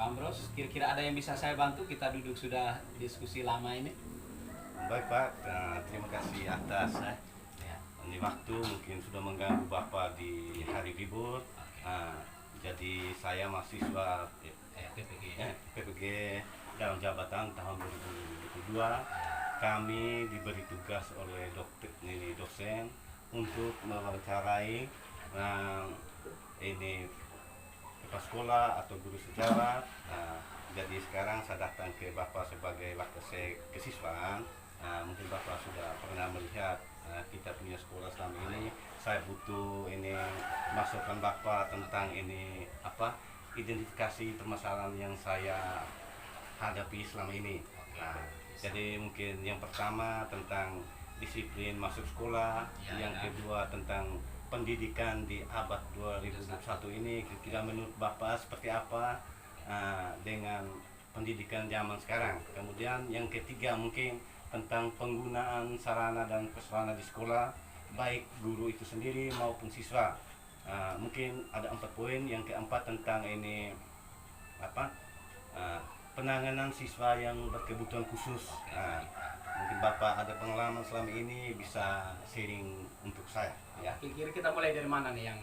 Ambrose, kira-kira ada yang bisa saya bantu? Kita duduk sudah diskusi lama ini. Baik Pak, terima kasih atas Ya. ini waktu mungkin sudah mengganggu Bapak di hari libur. Oke. Jadi saya mahasiswa PPG. PPG dalam jabatan tahun 2022. Kami diberi tugas oleh dosen untuk mewawancarai ini kepala sekolah atau guru sejarah. Jadi sekarang saya datang ke Bapak sebagai wakil kesiswaan. Mungkin Bapak sudah pernah melihat kita punya sekolah selama ini. Saya butuh ini masukan Bapak tentang ini identifikasi permasalahan yang saya hadapi selama ini. Jadi mungkin yang pertama tentang disiplin masuk sekolah, yang kedua tentang pendidikan di abad 2021 ini, kira-kira menurut Bapak seperti apa dengan pendidikan zaman sekarang. Kemudian yang ketiga mungkin tentang penggunaan sarana dan prasarana di sekolah, baik guru itu sendiri maupun siswa. Mungkin ada 4 poin. Yang keempat tentang ini penanganan siswa yang berkebutuhan khusus. Mungkin Bapak ada pengalaman selama ini bisa sharing untuk saya. Ya, kira-kira kita mulai dari mana nih yang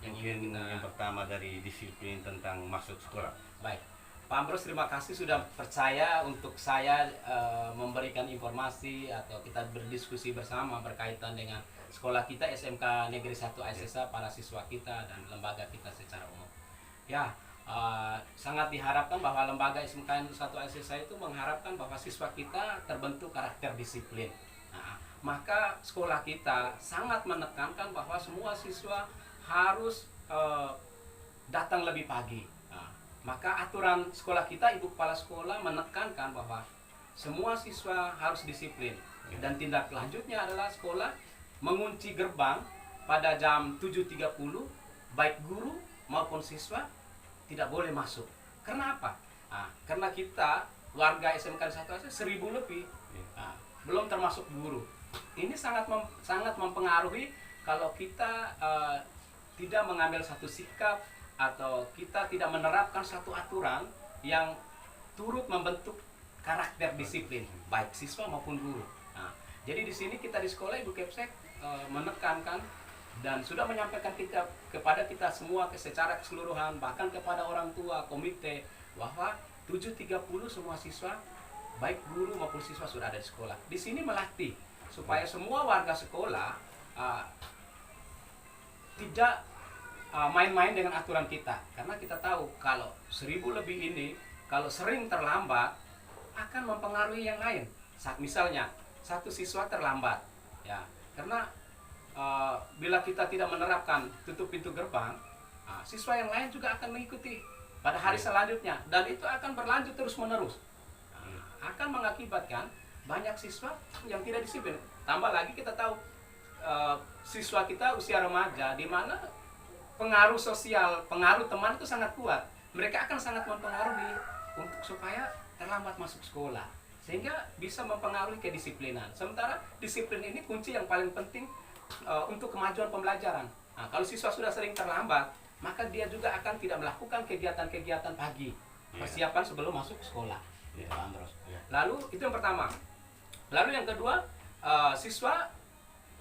mungkin yang pertama dari disiplin tentang masuk sekolah. baik. Pak Ambrose, terima kasih sudah percaya untuk saya memberikan informasi atau kita berdiskusi bersama berkaitan dengan sekolah kita SMK Negeri 1 ASSA, para siswa kita dan lembaga kita secara umum. Ya, sangat diharapkan bahwa lembaga SMK 1 ASSA itu mengharapkan bahwa siswa kita terbentuk karakter disiplin. Maka sekolah kita sangat menekankan bahwa semua siswa harus datang lebih pagi. Maka aturan sekolah kita, Ibu Kepala Sekolah menekankan bahwa semua siswa harus disiplin. Dan tindak lanjutnya adalah sekolah mengunci gerbang pada jam 7.30, baik guru maupun siswa tidak boleh masuk. Kenapa? Karena kita warga SMK 1 1000 lebih, belum termasuk guru. Ini sangat mempengaruhi kalau kita tidak mengambil satu sikap atau kita tidak menerapkan satu aturan yang turut membentuk karakter disiplin baik siswa maupun guru. Jadi di sini kita di sekolah Ibu Kepsek menekankan dan sudah menyampaikan kepada kita semua secara keseluruhan, bahkan kepada orang tua, komite, bahwa 7.30 semua siswa baik guru maupun siswa sudah ada di sekolah. Di sini melatih supaya semua warga sekolah tidak main-main dengan aturan kita, karena kita tahu kalau 1000 lebih ini kalau sering terlambat akan mempengaruhi yang lain. Misalnya satu siswa terlambat, ya, karena bila kita tidak menerapkan tutup pintu gerbang, siswa yang lain juga akan mengikuti pada hari selanjutnya dan itu akan berlanjut terus menerus. Akan mengakibatkan banyak siswa yang tidak disiplin. Tambah lagi kita tahu siswa kita usia remaja di mana pengaruh sosial, pengaruh teman itu sangat kuat. Mereka akan sangat mempengaruhi untuk supaya terlambat masuk sekolah, sehingga bisa mempengaruhi kedisiplinan. Sementara disiplin ini kunci yang paling penting untuk kemajuan pembelajaran. Kalau siswa sudah sering terlambat, maka dia juga akan tidak melakukan kegiatan-kegiatan pagi, persiapan sebelum masuk sekolah. Lalu itu yang pertama. Lalu yang kedua, siswa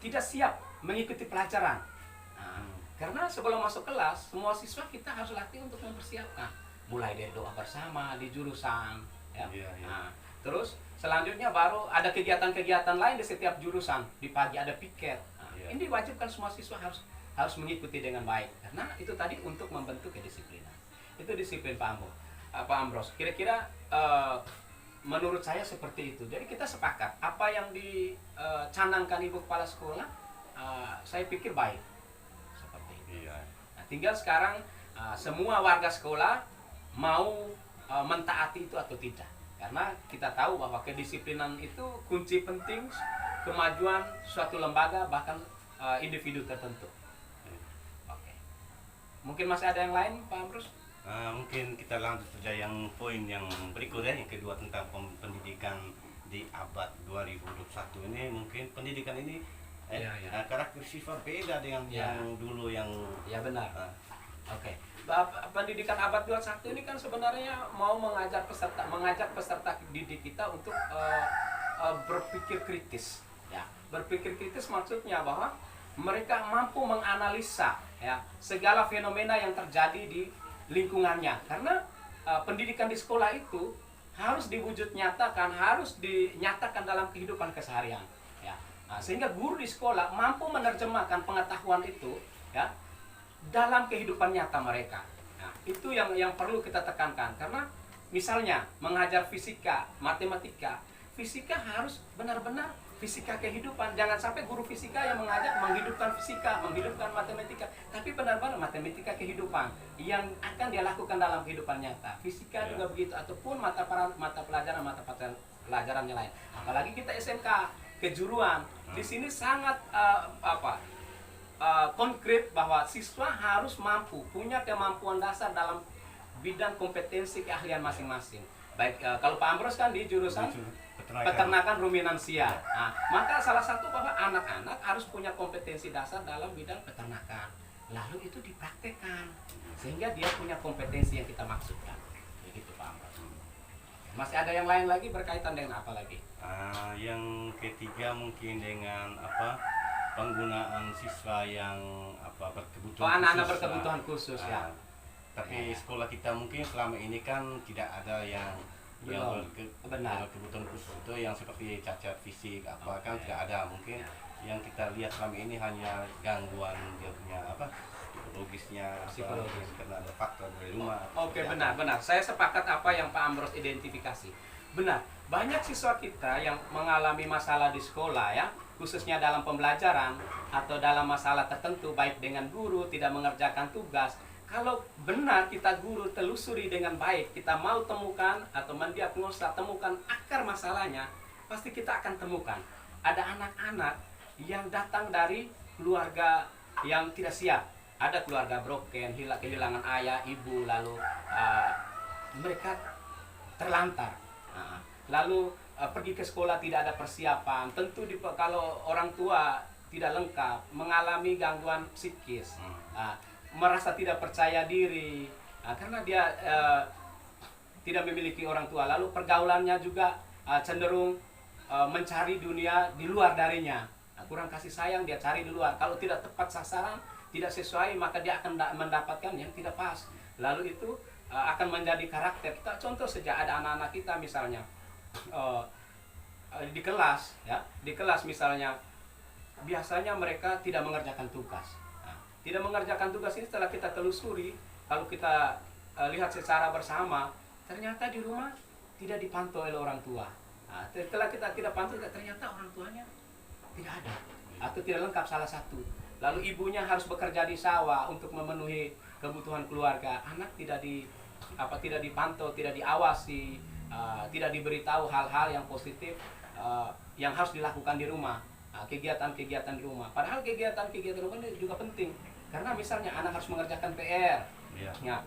tidak siap mengikuti pelajaran. Karena sebelum masuk kelas, semua siswa kita harus latih untuk mempersiapkan. Mulai dari doa bersama di jurusan, ya. Terus selanjutnya baru ada kegiatan-kegiatan lain di setiap jurusan. Di pagi ada piket. Ini diwajibkan semua siswa harus mengikuti dengan baik. Karena itu tadi untuk membentuk kedisiplinan. Itu disiplin Pak Ambrose. Kira-kira menurut saya seperti itu. Jadi kita sepakat apa yang dicanangkan Ibu Kepala Sekolah, saya pikir baik. Tinggal sekarang semua warga sekolah mau mentaati itu atau tidak, karena kita tahu bahwa kedisiplinan itu kunci penting kemajuan suatu lembaga bahkan individu tertentu. Oke. Mungkin masih ada yang lain Pak Ambrose? Mungkin kita lanjut saja yang poin yang berikutnya, yang kedua tentang pendidikan di abad 2021 ini. Mungkin pendidikan ini karakter sifat beda dengan yang dulu yang ya benar. Oke. Pendidikan abad 21 ini kan sebenarnya mau mengajak peserta didik kita untuk berpikir kritis. Ya, berpikir kritis maksudnya bahwa mereka mampu menganalisa ya segala fenomena yang terjadi di lingkungannya. Karena pendidikan di sekolah itu harus diwujud nyatakan, harus dinyatakan dalam kehidupan keseharian. Ya. Nah, sehingga guru di sekolah mampu menerjemahkan pengetahuan itu ya dalam kehidupan nyata mereka. Nah, itu yang perlu kita tekankan karena misalnya mengajar fisika, matematika, fisika harus benar-benar fisika kehidupan. Jangan sampai guru fisika yang mengajak menghidupkan fisika, menghidupkan matematika, tapi benar-benar matematika kehidupan yang akan dia lakukan dalam kehidupan nyata. Fisika juga begitu, ataupun mata pelajaran yang lain. Apalagi kita SMK kejuruan, di sini sangat konkret bahwa siswa harus mampu punya kemampuan dasar dalam bidang kompetensi keahlian masing-masing. Baik kalau Pak Ambros kan di jurusan peternakan ruminansia. Nah, maka salah satu bahwa anak-anak harus punya kompetensi dasar dalam bidang peternakan. Lalu itu dipraktekkan sehingga dia punya kompetensi yang kita maksudkan. Begitu Pak Ambros. Masih ada yang lain lagi berkaitan dengan apa lagi? Yang ketiga mungkin dengan penggunaan siswa yang berkebutuhan anak-anak khusus, berkebutuhan khusus ya. Tapi sekolah kita mungkin selama ini kan tidak ada yang berkebutuhan khusus itu yang seperti cacat fisik kan tidak ada. Mungkin yang kita lihat selama ini hanya gangguan dia punya psikologis karena ada faktor dari rumah. Oke, benar. Saya sepakat apa yang Pak Ambros identifikasi. Benar, banyak siswa kita yang mengalami masalah di sekolah ya, khususnya dalam pembelajaran atau dalam masalah tertentu baik dengan guru tidak mengerjakan tugas. Kalau benar kita guru telusuri dengan baik, kita mau temukan atau mendiagnosa, temukan akar masalahnya, pasti kita akan temukan. Ada anak-anak yang datang dari keluarga yang tidak siap. Ada keluarga broken, kehilangan ayah, ibu, lalu mereka terlantar. Lalu pergi ke sekolah tidak ada persiapan. Tentu kalau orang tua tidak lengkap, mengalami gangguan psikis, merasa tidak percaya diri, karena dia tidak memiliki orang tua. Lalu pergaulannya juga cenderung mencari dunia di luar darinya. Kurang kasih sayang, dia cari di luar. Kalau tidak tepat sasaran, tidak sesuai, maka dia akan mendapatkan yang tidak pas. Lalu itu akan menjadi karakter. Kita contoh sejak ada anak-anak kita misalnya di kelas ya, di kelas misalnya biasanya mereka tidak mengerjakan tugas. Tidak mengerjakan tugas ini setelah kita telusuri, kalau kita lihat secara bersama, ternyata di rumah tidak dipantau oleh orang tua. Setelah kita tidak pantau, ternyata orang tuanya tidak ada atau tidak lengkap salah satu. Lalu ibunya harus bekerja di sawah untuk memenuhi kebutuhan keluarga. Anak tidak dipantau, tidak diawasi, tidak diberitahu hal-hal yang positif yang harus dilakukan di rumah, kegiatan-kegiatan di rumah. Padahal kegiatan-kegiatan rumah ini juga penting. Karena misalnya anak harus mengerjakan PR. Ya.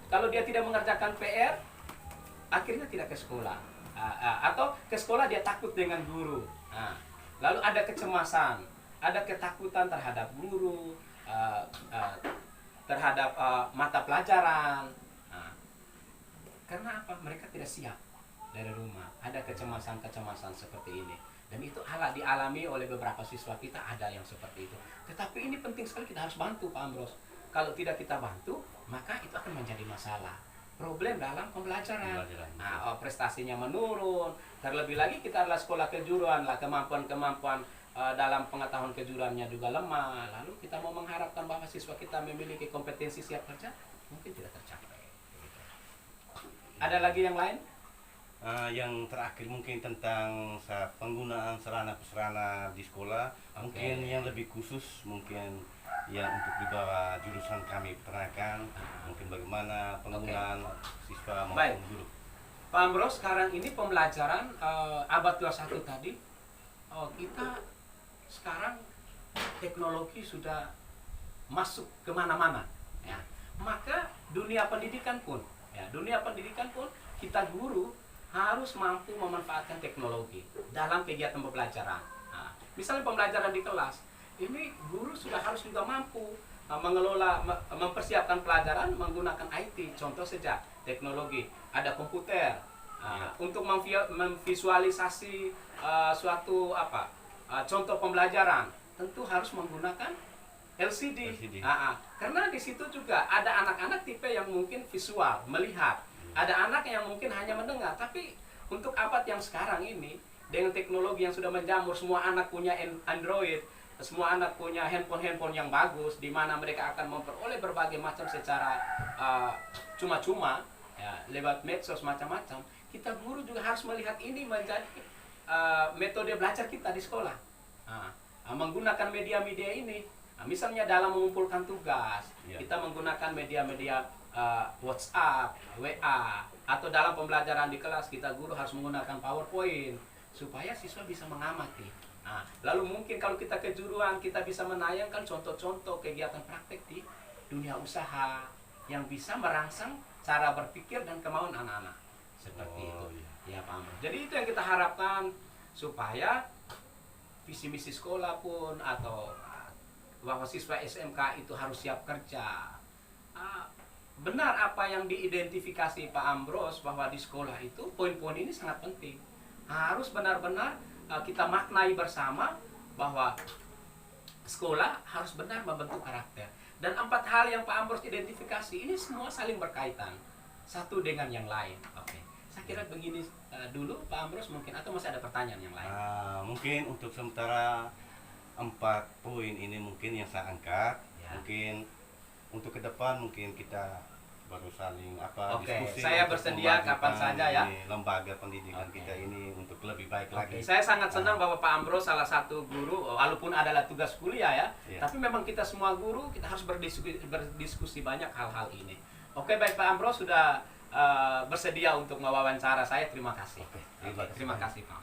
Kalau dia tidak mengerjakan PR, akhirnya tidak ke sekolah. Atau ke sekolah dia takut dengan guru. Lalu ada kecemasan, ada ketakutan terhadap guru, terhadap mata pelajaran. Karena apa? Mereka tidak siap dari rumah. Ada kecemasan-kecemasan seperti ini. Dan itu dialami oleh beberapa siswa kita, ada yang seperti itu. Tetapi ini penting sekali, kita harus bantu Pak Ambros. Kalau tidak kita bantu, maka itu akan menjadi masalah. Problem dalam pembelajaran. Prestasinya menurun. Terlebih lagi kita adalah sekolah kejuruan, kemampuan-kemampuan dalam pengetahuan kejuruannya juga lemah. Lalu kita mau mengharapkan bahwa siswa kita memiliki kompetensi siap kerja, mungkin tidak tercapai. Ada lagi yang lain? Yang terakhir mungkin tentang penggunaan sarana-prasarana di sekolah. Mungkin yang lebih khusus mungkin yang untuk di bawah jurusan kami peternakan, mungkin bagaimana penggunaan siswa maupun guru. Pak Ambros, sekarang ini pembelajaran abad 21 tadi, kita sekarang teknologi sudah masuk kemana-mana ya. Maka dunia pendidikan pun kita guru harus mampu memanfaatkan teknologi dalam kegiatan pembelajaran. Misalnya pembelajaran di kelas, ini guru sudah harus juga mampu mempersiapkan pelajaran menggunakan IT. Contoh saja teknologi, ada komputer untuk memvisualisasi suatu contoh pembelajaran, tentu harus menggunakan LCD. Karena di situ juga ada anak-anak tipe yang mungkin visual, melihat. Ada anak yang mungkin hanya mendengar. Tapi untuk abad yang sekarang ini, dengan teknologi yang sudah menjamur, semua anak punya Android, semua anak punya handphone yang bagus, di mana mereka akan memperoleh berbagai macam secara cuma-cuma, ya, lewat medsos macam-macam. Kita guru juga harus melihat ini menjadi metode belajar kita di sekolah. Menggunakan media-media ini, misalnya dalam mengumpulkan tugas, kita menggunakan media-media WhatsApp, WA, atau dalam pembelajaran di kelas kita guru harus menggunakan PowerPoint supaya siswa bisa mengamati. Lalu mungkin kalau kita kejuruan, kita bisa menayangkan contoh-contoh kegiatan praktek di dunia usaha yang bisa merangsang cara berpikir dan kemauan anak-anak. Seperti itu. Ya, Pak Amro. Jadi itu yang kita harapkan, supaya visi misi sekolah pun atau bahwa siswa SMK itu harus siap kerja. Benar apa yang diidentifikasi Pak Ambros, bahwa di sekolah itu poin-poin ini sangat penting. Harus benar-benar kita maknai bersama bahwa sekolah harus benar membentuk karakter. Dan 4 hal yang Pak Ambros identifikasi ini semua saling berkaitan satu dengan yang lain. Oke. Saya kira begini dulu Pak Ambros mungkin, atau masih ada pertanyaan yang lain? Mungkin untuk sementara 4 poin ini mungkin yang saya angkat. Mungkin untuk ke depan mungkin kita baru saling diskusi. Saya bersedia kapan saja ya. Lembaga pendidikan kita ini untuk lebih baik lagi. Saya sangat senang bahwa Pak Ambros salah satu guru, walaupun adalah tugas kuliah ya, tapi memang kita semua guru kita harus berdiskusi banyak hal-hal ini. Oke, baik Pak Ambros sudah bersedia untuk mewawancara saya. Terima kasih. Terima kasih Pak.